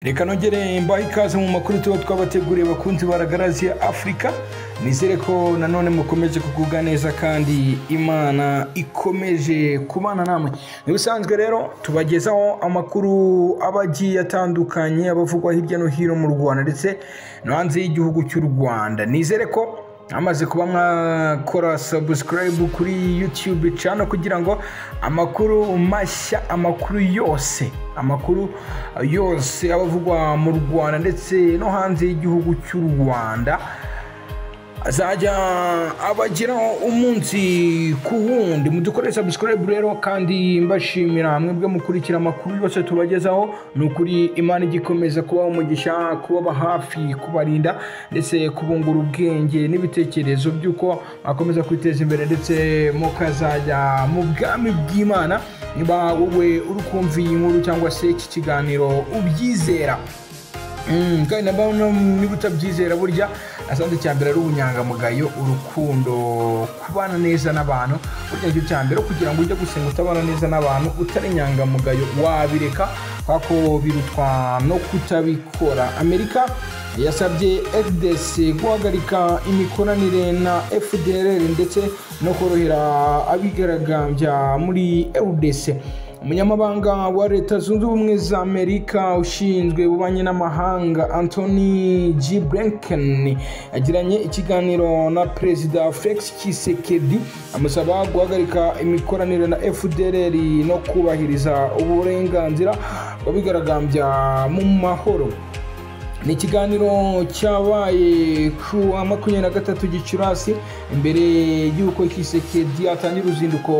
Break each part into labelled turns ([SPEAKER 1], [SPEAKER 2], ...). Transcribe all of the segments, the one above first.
[SPEAKER 1] Reka nongere mbahe ikaze mu makuru tuba twabateguriye bakunzi baragarazi Afrika. Nizere ko nanone mukomeje kugubwa neza kandi Imana ikomeje kubana namwe. Nibisanzwe rero tubagezaho amakuru abagiye atandukanye abavugwa hirya no hino mu Rwanda ndetse no hanze y'igihugu cy'u Rwanda. Nizere ko amaze kuba mwakora subscribe kuri YouTube channel kugira ngo amakuru mashya, amakuru yose abavugwa mu Rwanda ndetse no hanze y'igihugu cy'u Rwanda azajya abageraho umunsi ku wundi. Mudukore subscribe rero kandi mbashimira mwebwe mukurikira amakuru yose tubagezaho. Nukuri Imana igikomeza kuba umugisha, kuba hafi, kubarinda ndetse kubungura ubwenge n'ibitekerezo byuko akomeza kwiteza imbere ndetse mukazajya mu bwami bw'Imana. Niba wowe uri kumva iyi nkuru cyangwa se iki kiganiro ubyizera kandi nabano niba utabyizera burya asante cyambere ari ubunyangamugayo, urukundo, kubana neza n'abantu. Burya cyo cyambere kugira ngo ujye gusenga utabana neza n'abantu utari nyangamugayo wabireka kwako birutwa no kutabikora. Amerika yasabye RDC guhagarika imikoranire na FDLR ndetse no korohera abigaragambya muri RDC. Umunyamabanga wa Leta Zunze Ubumwe za Amerika ushinzwe ububanyi n'amahanga Anthony G. Blinken yagiranye ikiganiro na Perezida Felix Tshisekedi amusaba guhagarika imikoranire na FDLR no kubahiriza uburenganzira bw'abigaragambya mu mahoro. Ni ikiganiro cyabaye ku 23 Gicurasi imbere y'uko Tshisekedi atangira uruzinduko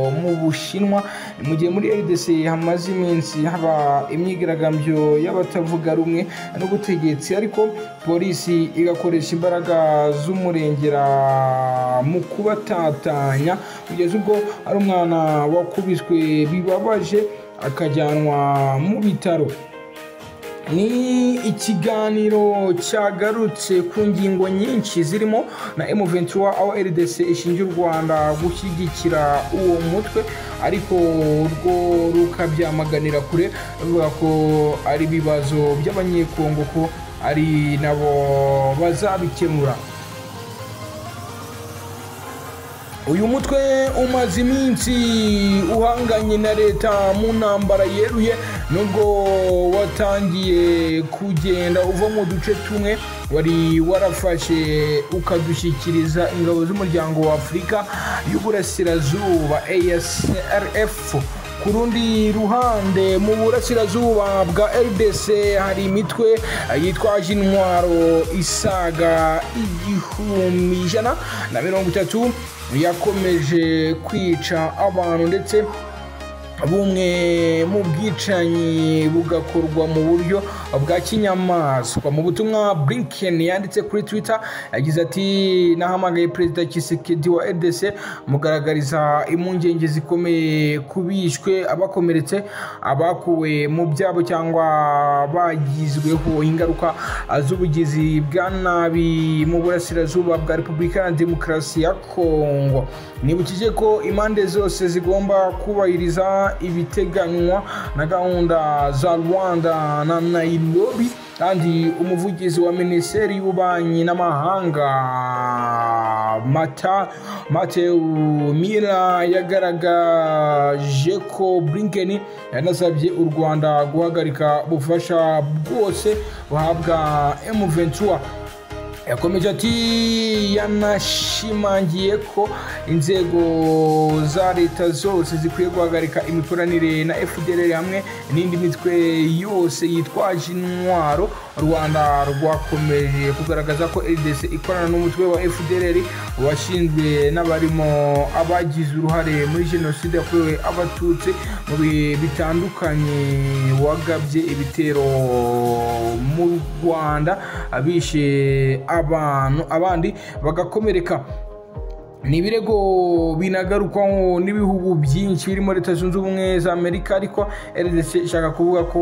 [SPEAKER 1] mu Bushinwa. Mu gihe muri RDC hamaze iminsi haba imyigaragambyo y'abatavuga rumwe n'ubutegetsi, ariko polisi igakoresha imbaraga z'umurengera mu kubatatanya kugeza ubwo ari umwana wakubiswe bibabaje akajyanwa mu bitaro. Ni ikiganiro cyagarutse ku ngingo nyinshi zirimo na M23 aho RDC ishinja u Rwanda gushyigikira uwo mutwe, ariko rwo rukabyamaganira kure ruvuga ko ari bibazo by'abanyekongo ko ari nabo bazabikemura. Uyu mutwe umaze iminsi uhanganye na leta mu ntambara yeruye, nubwo watangiye kugenda uva mu duce tumwe wari warafashe ukadushyikiriza ingabo z'umuryango wa Afurika y'Uburasirazuba ASRF. Ku rundi ruhande mu burasirazuba bwa RDC hari imitwe yitwaje intwaro isaga 130 yakomeje kwica abantu ndetse bumwe mu bwicanyi bugakorwa mu buryo bwa kinyamaswa. Mu butumwa Blinken yanditse kuri Twitter yagize ati nahamagaye Perezida Tshisekedi wa RDC mugaragariza impungenge zikomeye kubishwe, abakomeretse, abakuwe mu byabo cyangwa bagizweho ingaruka z'ubugizi bwa nabi mu burasirazuba bwa Repubulika ya Demokarasi ya Kongo. Nibukije ko impande zose zigomba kubahiriza ibiteganywa na gahunda za Rwanda na Nairobi, kandi umuvugizi wa Minisiteri y'Ububanyi n'Amahanga Matthew Miller yagaragaje ko Blinken yanasabye u Rwanda guhagarika ubufasha bwose buhabwa M23. Yakomeje ati yanashimangiye ko inzego za leta zose zikwiye guhagarika imikoranire na FDLR hamwe n'indi mitwe yose yitwaje intwaro. Rwanda rwakomeje kugaragaza ko RDC ikorana n'umutwe wa FDLR washinzwe n'abarimo abagize uruhare muri jenoside yakorewe abatutsi mu bihe bitandukanye, wagabye ibitero mu Rwanda abishe abantu abandi bagakomereka. Ni ibirego binagarukwaho n'ibihugu byinshi birimo Leta Zunze Ubumwe za Amerika, ariko RDC ishaka kuvuga ko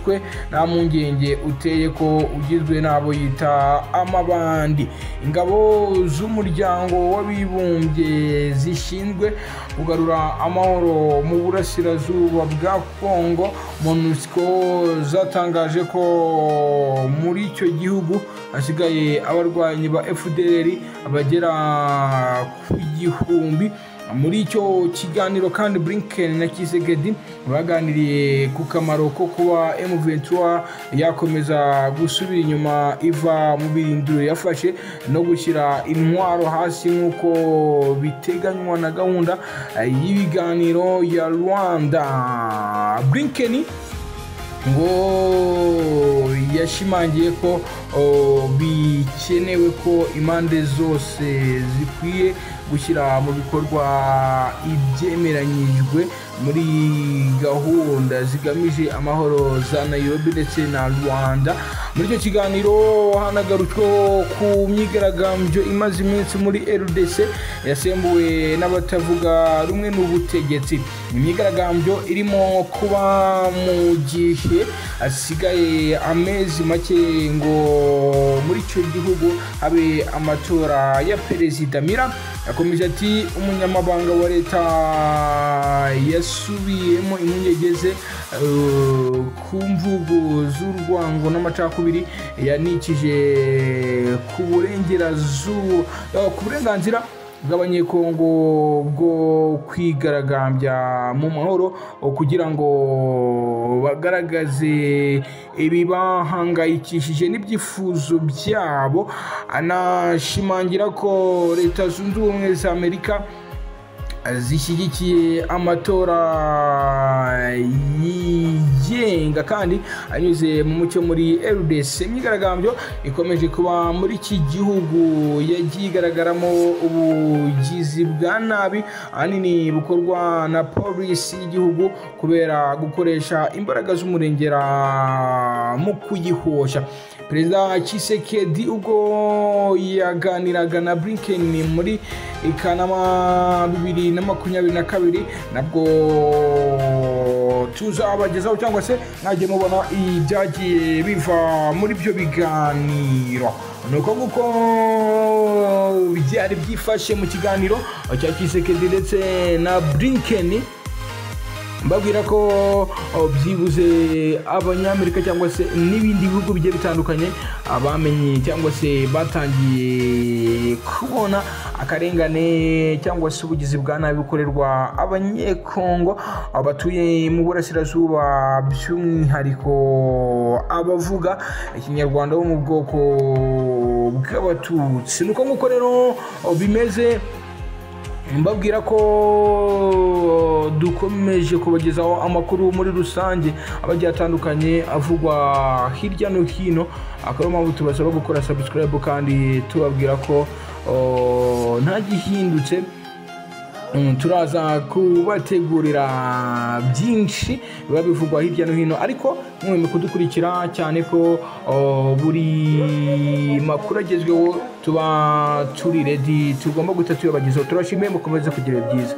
[SPEAKER 1] mutwe nta mpungenge uteye ko ugizwe n'abo yita amabandi. Ingabo z'umuryango w'abibumbye zishinzwe kugarura amahoro mu burasirazuba bwa Kongo MONUSCO zatangaje ko muri icyo gihugu hasigaye abarwanyi ba FDLR bagera ku 1000. Muri icyo kiganiro kandi Blinken na Tshisekedi baganiriye ku kamaro ko kuba M23 yakomeza gusubira inyuma iva mu birindiro yafashe no gushyira intwaro hasi nk'uko biteganywa na gahunda y'ibiganiro ya Rwanda. Blinken ngo yashimangiye ko bikenewe ko impande zose zikwiye gushyira mu bikorwa ibyemeranyijwe muri gahunda zigamije amahoro za Nairobi ndetse na Rwanda. Muri icyo kiganiro hanagarutswe ku myigaragambyo imaze iminsi muri RDC yasembuwe n'abatavuga rumwe n'ubutegetsi. Imyigaragambyo irimo kuba mu gihe asigaye amezi make ngo muri icyo gihugu habe amatora ya perezida. Mira akomeje ati umunyamabanga wa leta yasubiyemo impungenge ku mvugo z'urwango n'amacakubiri yanikije ku burenganzira bw'abanyekongo bwo kwigaragambya mu mahoro kugira ngo bagaragaze ibibahangayikishije n'ibyifuzo byabo. Anashimangira ko Leta Zunze Ubumwe za Amerika zishyigikiye amatora yigenga kandi anyuze mu mucyo muri RDC. Imyigaragambyo ikomeje kuba muri iki gihugu yagiye igaragaramo ubugizi bwa nabi ahanini bukorwa na polisi y'igihugu kubera gukoresha imbaraga z'umurengera mu kuyihosha. Perezida Tshisekedi ubwo yaganiraga na Blinken muri Kanama 2022 nabwo tuzabagezaho cyangwa se najye mubona ibyagiye biva muri byo biganiro. Nuko nguko byari byifashe mu kiganiro cya Tshisekedi ndetse na Blinken. Mbabwira ko byibuze abanyamerika cyangwa se n'ibindi bihugu bigiye bitandukanye abamenye cyangwa se batangiye kubona akarengane cyangwa se ubugizi bwa nabi bukorerwa abanyekongo abatuye mu burasirazuba by'umwihariko abavuga ikinyarwanda bo mu bwoko bw'abatutsi. Nuko nguko rero bimeze. Mbabwira ko dukomeje kubagezaho amakuru muri rusange abagiye atandukanye avugwa hirya no hino. Akaba mpamvu tubasaba gukora subscribe kandi tubabwira ko nta gihindutse turaza kubategurira byinshi biba bivugwa hirya no hino, ariko mweme kudukurikira cyane ko buri makuru agezweho tuba turi ready tugomba guhita tuyabagezaho. Turashimiye mukomeze kugira byiza.